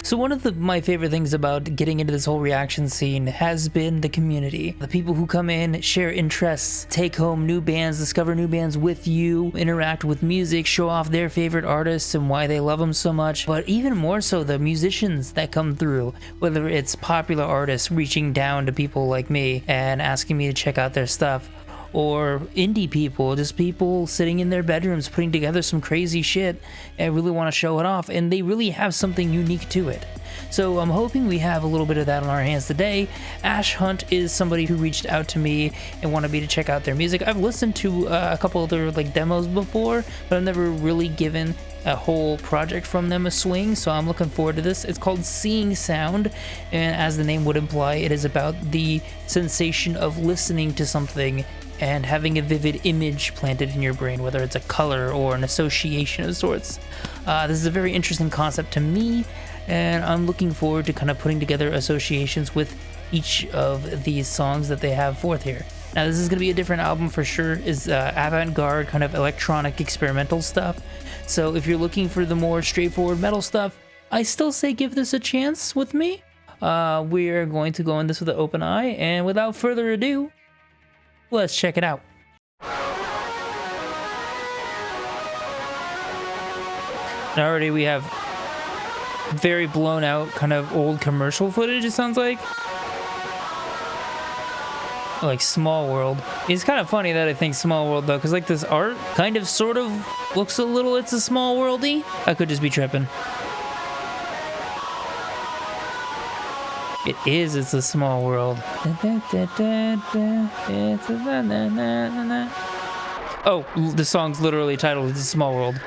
So one of my favorite things about getting into this whole reaction scene has been the community. The people who come in, share interests, take home new bands, discover new bands with you, interact with music, show off their favorite artists and why they love them so much. But even more so, the musicians that come through, whether it's popular artists reaching down to people like me and asking me to check out their stuff, or indie people, just people sitting in their bedrooms putting together some crazy shit and really want to show it off, and they really have something unique to it. So I'm hoping we have a little bit of that on our hands today. Ash Hunt is somebody who reached out to me and wanted me to check out their music. I've listened to a couple of their demos before, but I've never really given a whole project from them a swing, so I'm looking forward to this. It's called Seeing Sound, and as the name would imply, it is about the sensation of listening to something and having a vivid image planted in your brain, whether it's a color or an association of sorts. This is a very interesting concept to me, and I'm looking forward to kind of putting together associations with each of these songs that they have forth here. Now, this is going to be a different album for sure. It's avant-garde kind of electronic experimental stuff. So if you're looking for the more straightforward metal stuff, I still say give this a chance with me. We are going to go in this with an open eye, and without further ado, let's check it out. Now already we have very blown out kind of old commercial footage, it sounds like Small World. It's kind of funny that I think Small World though, because this art kind of sort of looks a little It's a Small World-y. I could just be tripping. It is It's a Small World. Oh, the song's literally titled It's a Small World.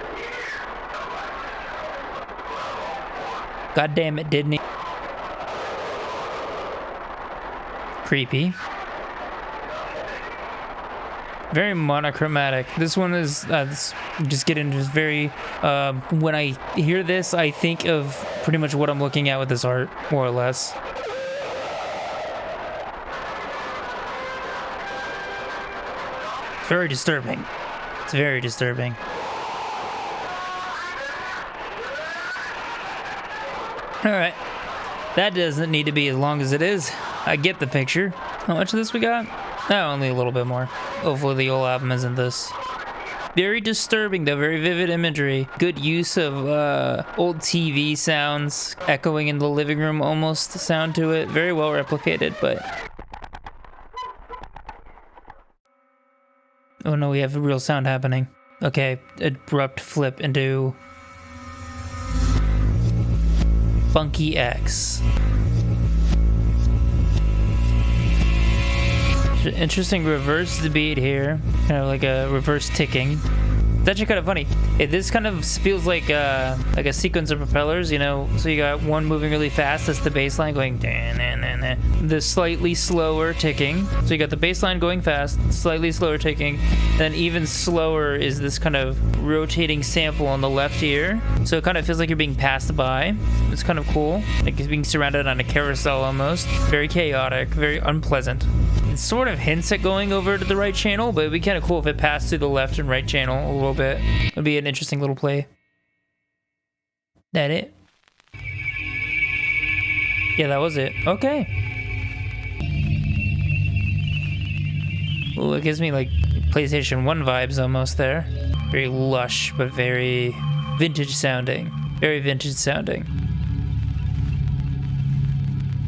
God damn it, Disney. Creepy. Very monochromatic. This one is just get into this very when I hear this, I think of pretty much what I'm looking at with this art, more or less. It's very disturbing. It's very disturbing. Alright. That doesn't need to be as long as it is. I get the picture. How much of this we got? No, only a little bit more. Hopefully the old album isn't this. Very disturbing though, very vivid imagery. Good use of old TV sounds, echoing in the living room almost sound to it. Very well replicated, but... Oh no, we have real sound happening. Okay, abrupt flip into... Funky X. Interesting reverse beat here, kind of like a reverse ticking. It's actually kind of funny. This kind of feels like a sequence of propellers, you know. So you got one moving really fast, that's the bass line going. The slightly slower ticking. So you got the bass line going fast, slightly slower ticking, and then even slower is this kind of rotating sample on the left ear. So it kind of feels like you're being passed by. It's kind of cool, like it's being surrounded on a carousel almost. Very chaotic, very unpleasant. It sort of hints at going over to the right channel, but it'd be kind of cool if it passed through the left and right channel a little bit. It'd be an interesting little play. That it? Yeah, that was it. Okay. Well, it gives me like PlayStation 1 vibes almost there. Very lush, but very vintage sounding. Very vintage sounding.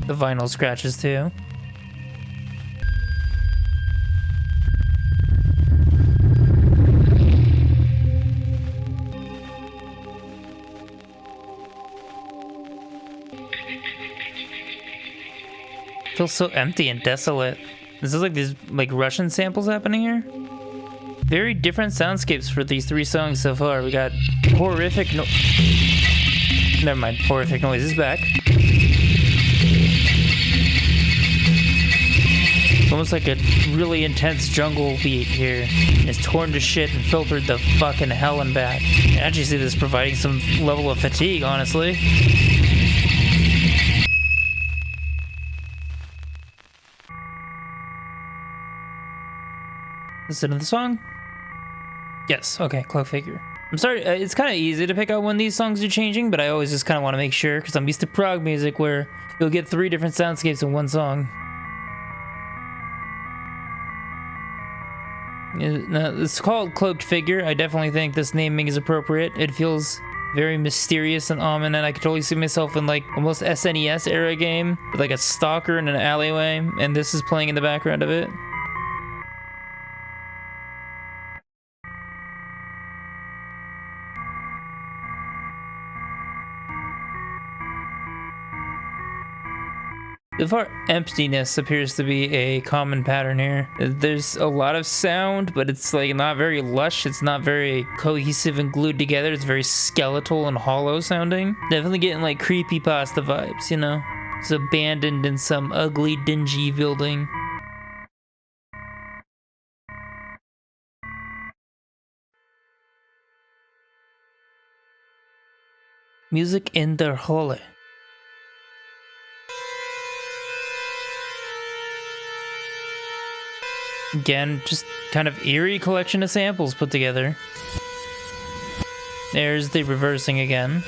The vinyl scratches too. Feels so empty and desolate. This is like these Russian samples happening here. Very different soundscapes for these three songs so far. We got horrific never mind, horrific noise is back. It's almost like a really intense jungle beat here. It's torn to shit and filtered the fucking hell and back. I actually see this providing some level of fatigue, honestly. Listen to the song? Yes, okay, Cloaked Figure. I'm sorry, it's kind of easy to pick out when these songs are changing, but I always just kind of want to make sure, because I'm used to prog music where you'll get 3 different soundscapes in one song. It's called Cloaked Figure. I definitely think this naming is appropriate. It feels very mysterious and ominous, and I could totally see myself in like almost SNES era game with like a stalker in an alleyway, and this is playing in the background of it. So far, emptiness appears to be a common pattern here. There's a lot of sound, but it's like not very lush. It's not very cohesive and glued together. It's very skeletal and hollow sounding. Definitely getting like creepypasta vibes, you know? It's abandoned in some ugly, dingy building. Musik in der Hölle. Again, just kind of eerie collection of samples put together. There's the reversing again.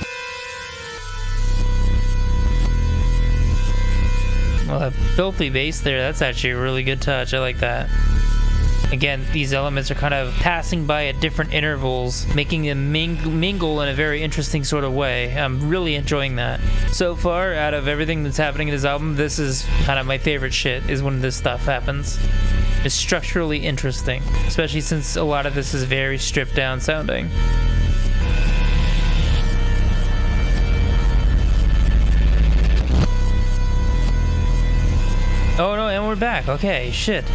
Well, that filthy bass there, that's actually a really good touch. I like that. Again, these elements are kind of passing by at different intervals, making them mingle in a very interesting sort of way. I'm really enjoying that. So far, out of everything that's happening in this album, this is kind of my favorite shit, is when this stuff happens. It's structurally interesting, especially since a lot of this is very stripped down sounding. Oh no, and we're back. Okay, shit.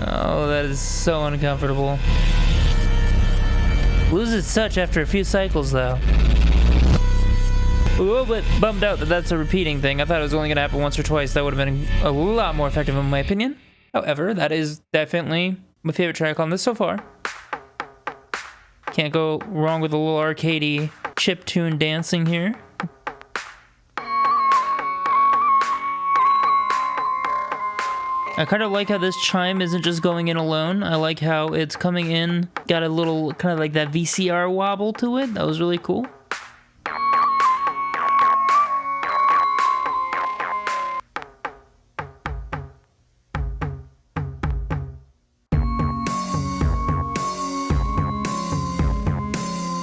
Oh, that is so uncomfortable. Loses touch after a few cycles, though. A little bit bummed out that that's a repeating thing. I thought it was only going to happen once or twice. That would have been a lot more effective in my opinion. However, that is definitely my favorite track on this so far. Can't go wrong with a little arcadey chiptune dancing here. I kind of like how this chime isn't just going in alone. I like how it's coming in, got a little kind of like that VCR wobble to it. That was really cool.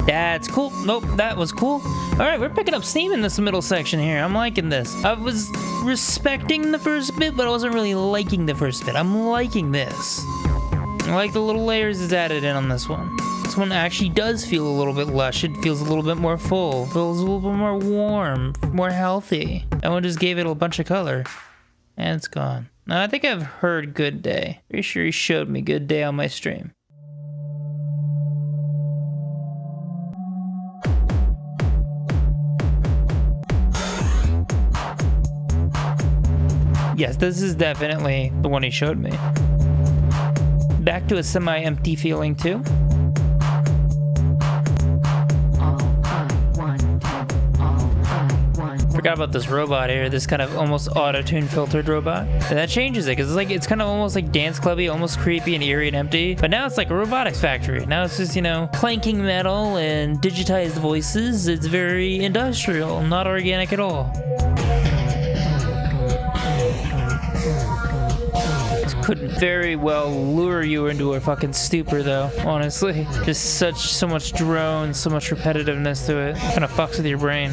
That's cool. Nope, that was cool. All right, we're picking up steam in this middle section here. I'm liking this. I was respecting the first bit, but I wasn't really liking the first bit. I'm liking this. I like the little layers it's added in on this one. This one actually does feel a little bit lush. It feels a little bit more full. Feels a little bit more warm, more healthy. That one just gave it a bunch of color. And it's gone. Now, I think I've heard Good Day. Pretty sure he showed me Good Day on my stream. Yes, this is definitely the one he showed me. Back to a semi-empty feeling too. Forgot about this robot here, this kind of almost auto-tune filtered robot. And that changes it, because it's kind of almost like dance clubby, almost creepy and eerie and empty. But now it's like a robotics factory. Now it's just, you know, clanking metal and digitized voices. It's very industrial, not organic at all. Could very well lure you into a fucking stupor though, honestly. Just so much drone, so much repetitiveness to it. Kind of fucks with your brain.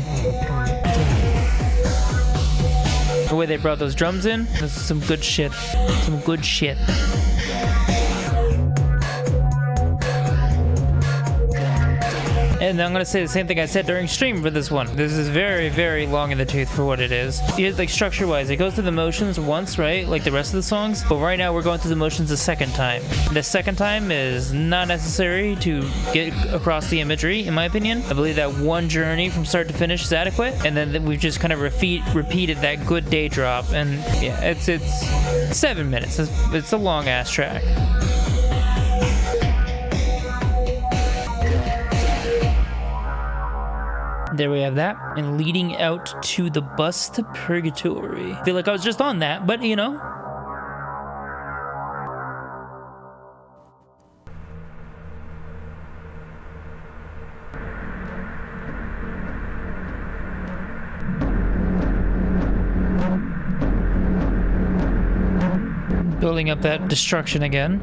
The way they brought those drums in, this is some good shit. Some good shit. And I'm gonna say the same thing I said during stream for this one. This is very, very long in the tooth for what it is. Like structure-wise, it goes through the motions once, right? Like the rest of the songs. But right now we're going through the motions a second time. The second time is not necessary to get across the imagery, in my opinion. I believe that one journey from start to finish is adequate. And then we've just kind of repeated that Good Day drop. And yeah, it's 7 minutes. It's a long-ass track. There we have that, and leading out to the Bus to Purgatory. I feel like I was just on that, but you know. building up that destruction again.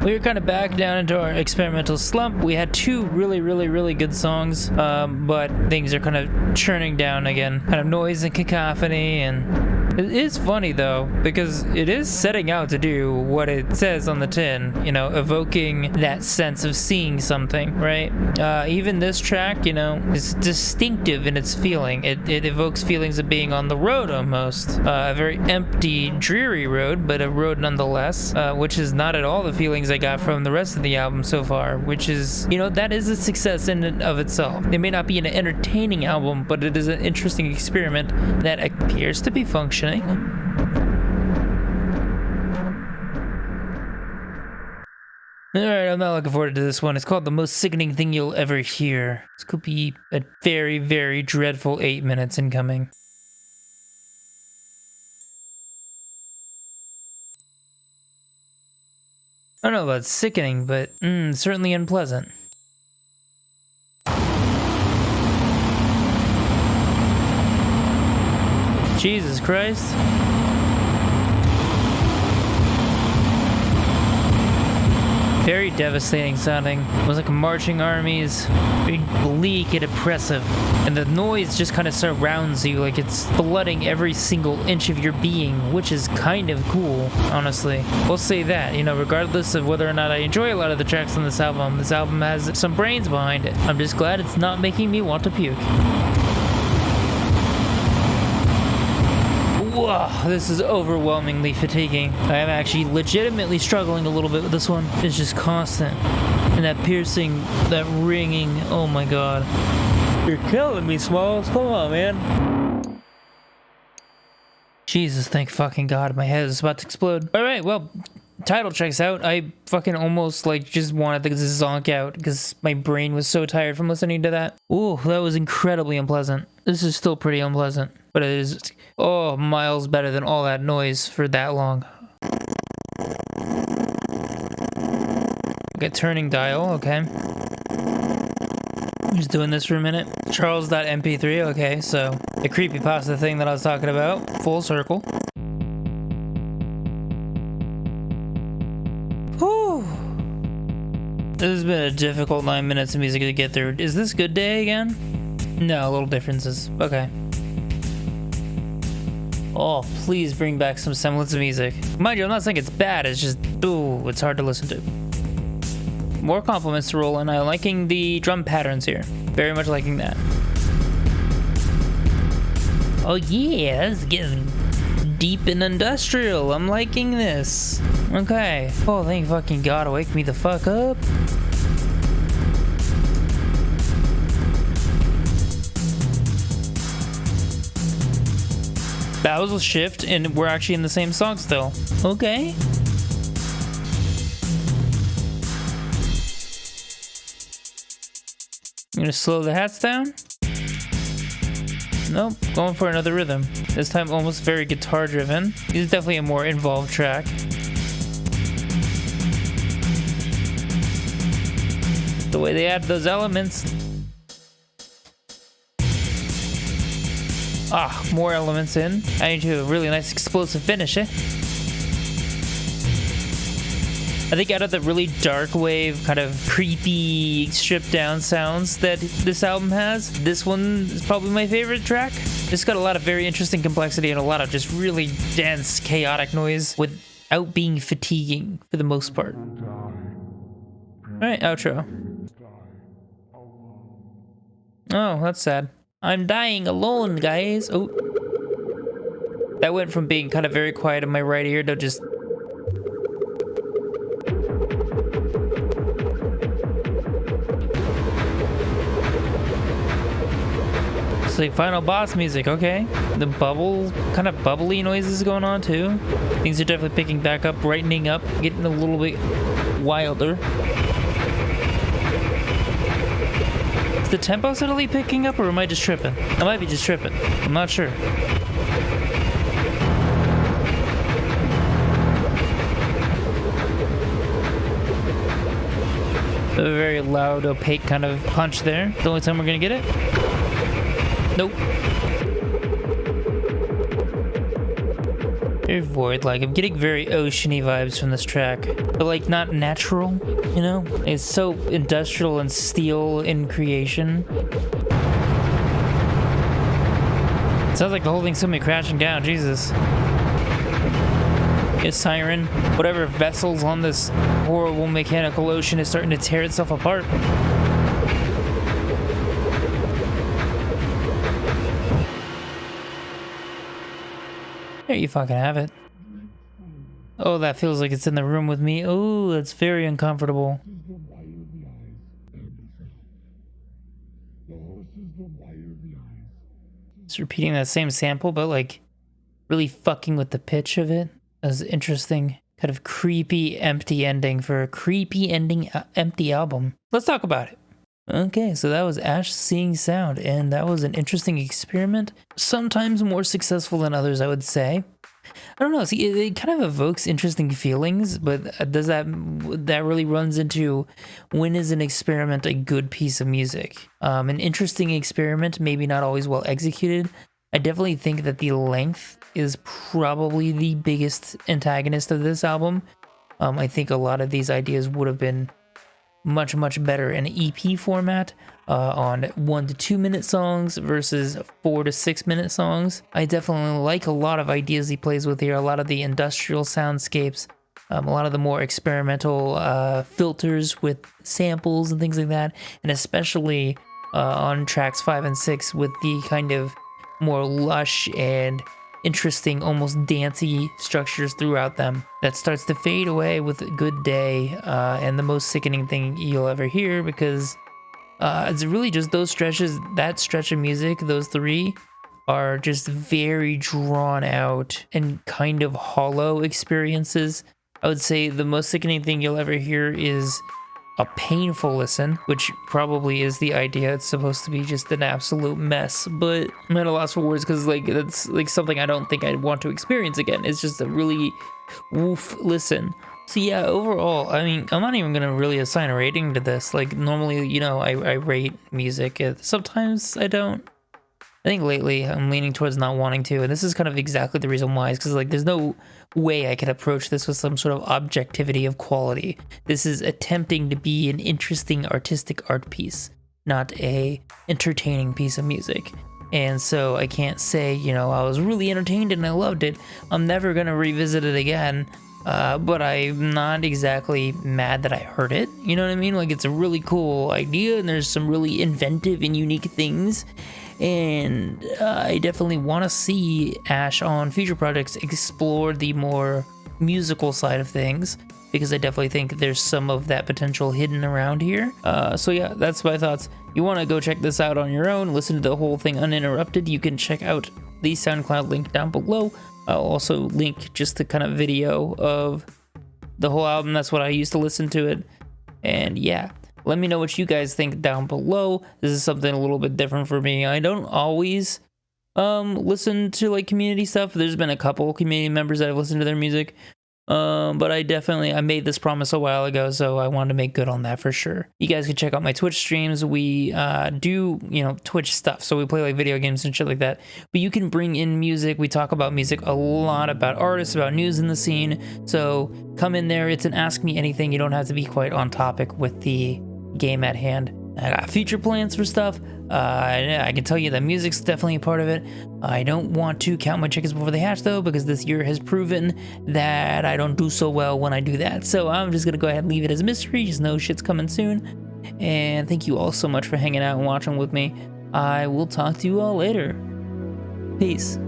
We were kind of back down into our experimental slump. We had two really good songs, but things are kind of churning down again. Kind of noise and cacophony, and it is funny though, because it is setting out to do what it says on the tin, you know, evoking that sense of seeing something, right? Even this track, you know, is distinctive in its feeling. It evokes feelings of being on the road almost. A very empty, dreary road, but a road nonetheless, which is not at all the feelings I got from the rest of the album so far, which is, you know, that is a success in and of itself. It may not be an entertaining album, but it is an interesting experiment that appears to be functioning. Alright, I'm not looking forward to this one. It's called The Most Sickening Thing You'll Ever Hear. This could be a very dreadful 8 minutes incoming. I don't know about sickening, but certainly unpleasant. Jesus Christ. Very devastating sounding. It was like marching armies. Very bleak and oppressive. And the noise just kind of surrounds you, like it's flooding every single inch of your being, which is kind of cool, honestly. We'll say that, you know, regardless of whether or not I enjoy a lot of the tracks on this album has some brains behind it. I'm just glad it's not making me want to puke. Whoa, this is overwhelmingly fatiguing. I am actually legitimately struggling a little bit with this one. It's just constant. And that piercing, that ringing, oh my god. You're killing me, Smalls. Come on, man. Jesus, thank fucking god. My head is about to explode. Alright, well, title checks out. I fucking almost like just wanted to zonk out because my brain was so tired from listening to that. Ooh, that was incredibly unpleasant. This is still pretty unpleasant, but it is, oh, miles better than all that noise for that long. Okay, turning dial, okay. I'm just doing this for a minute. Charles.mp3, okay, so the creepypasta thing that I was talking about, full circle. Whew. This has been a difficult 9 minutes of music to get through. Is this Good Day again? No, little differences. Okay. Oh, please bring back some semblance of music. Mind you, I'm not saying it's bad, it's just, ooh, it's hard to listen to. More compliments to Roland. I'm liking the drum patterns here. Very much liking that. Oh yeah, it's getting deep and industrial. I'm liking this. Okay. Oh, thank fucking God, wake me the fuck up. That was a shift, and we're actually in the same song still. Okay. I'm gonna slow the hats down. Nope, going for another rhythm. This time almost very guitar driven. This is definitely a more involved track. The way they add those elements. Ah, more elements in. Adding to a really nice explosive finish, eh? I think out of the really dark wave, kind of creepy, stripped down sounds that this album has, this one is probably my favorite track. It's got a lot of very interesting complexity and a lot of just really dense, chaotic noise without being fatiguing for the most part. Alright, outro. Oh, that's sad. I'm dying alone, guys. Oh. That went from being kind of very quiet in my right ear to just... It's like final boss music, okay. The bubble, kind of bubbly noises going on too. Things are definitely picking back up, brightening up, getting a little bit wilder. The tempo suddenly picking up, or am I just tripping? I might be just tripping. I'm not sure. A very loud, opaque kind of punch there. The only time we're gonna get it? Nope. Very void, like I'm getting very oceany vibes from this track, but like not natural, you know? It's so industrial and steel in creation. It sounds like the whole thing's somebody crashing down, Jesus. A siren, whatever vessel's on this horrible mechanical ocean is starting to tear itself apart. There you fucking have it. Oh, that feels like it's in the room with me. Oh, that's very uncomfortable. It's repeating that same sample, but like really fucking with the pitch of it. That's interesting. Kind of creepy, empty ending for a creepy ending, empty album. Let's talk about it. Okay, so that was Ash Seeing Sound, and that was an interesting experiment. Sometimes more successful than others, I would say. I don't know, see, it kind of evokes interesting feelings, but does that really runs into when is an experiment a good piece of music? An interesting experiment, maybe not always well executed. I definitely think that the length is probably the biggest antagonist of this album. I think a lot of these ideas would have been much better in EP format, on 1 to 2 minute songs versus 4 to 6 minute songs. I definitely like a lot of ideas he plays with here, a lot of the industrial soundscapes, a lot of the more experimental filters with samples and things like that, and especially on tracks 5 and 6 with the kind of more lush and interesting, almost dancey structures throughout them that starts to fade away with Good Day, and the most sickening thing you'll ever hear, because it's really just those stretches, that stretch of music, those three are just very drawn out and kind of hollow experiences. I would say the most sickening thing you'll ever hear is a painful listen, which probably is the idea. It's supposed to be just an absolute mess, but I'm at a loss for words because like that's like something I don't think I'd want to experience again. It's just a really woof listen. So yeah, overall, I mean, I'm not even gonna really assign a rating to this. Like normally, you know, I rate music. Sometimes I don't. I think lately I'm leaning towards not wanting to, and this is kind of exactly the reason why. Is because like there's no way I could approach this with some sort of objectivity of quality. This is attempting to be an interesting artistic art piece, not a entertaining piece of music. And so I can't say, you know, I was really entertained and I loved it. I'm never gonna revisit it again. But I'm not exactly mad that I heard it. You know what I mean? Like it's a really cool idea, and there's some really inventive and unique things. And I definitely want to see Ash on future projects explore the more musical side of things, because I definitely think there's some of that potential hidden around here. So yeah, that's my thoughts. You want to go check this out on your own, listen to the whole thing uninterrupted, you can check out the SoundCloud link down below. I'll also link just the kind of video of the whole album. That's what I used to listen to it. And yeah, let me know what you guys think down below. This is something a little bit different for me. I don't always listen to like community stuff. There's been a couple community members that have listened to their music. But I made this promise a while ago, so I wanted to make good on that for sure. You guys can check out my Twitch streams. We do, you know, Twitch stuff, so we play like video games and shit like that. But you can bring in music. We talk about music a lot, about artists, about news in the scene. So come in there. It's an Ask Me Anything. You don't have to be quite on topic with the game at hand. I got future plans for stuff. I can tell you that music's definitely a part of it. I don't want to count my chickens before they hatch though, because this year has proven that I don't do so well when I do that. So I'm just gonna go ahead and leave it as a mystery. Just know shit's coming soon. And thank you all so much for hanging out and watching with me. I will talk to you all later. Peace.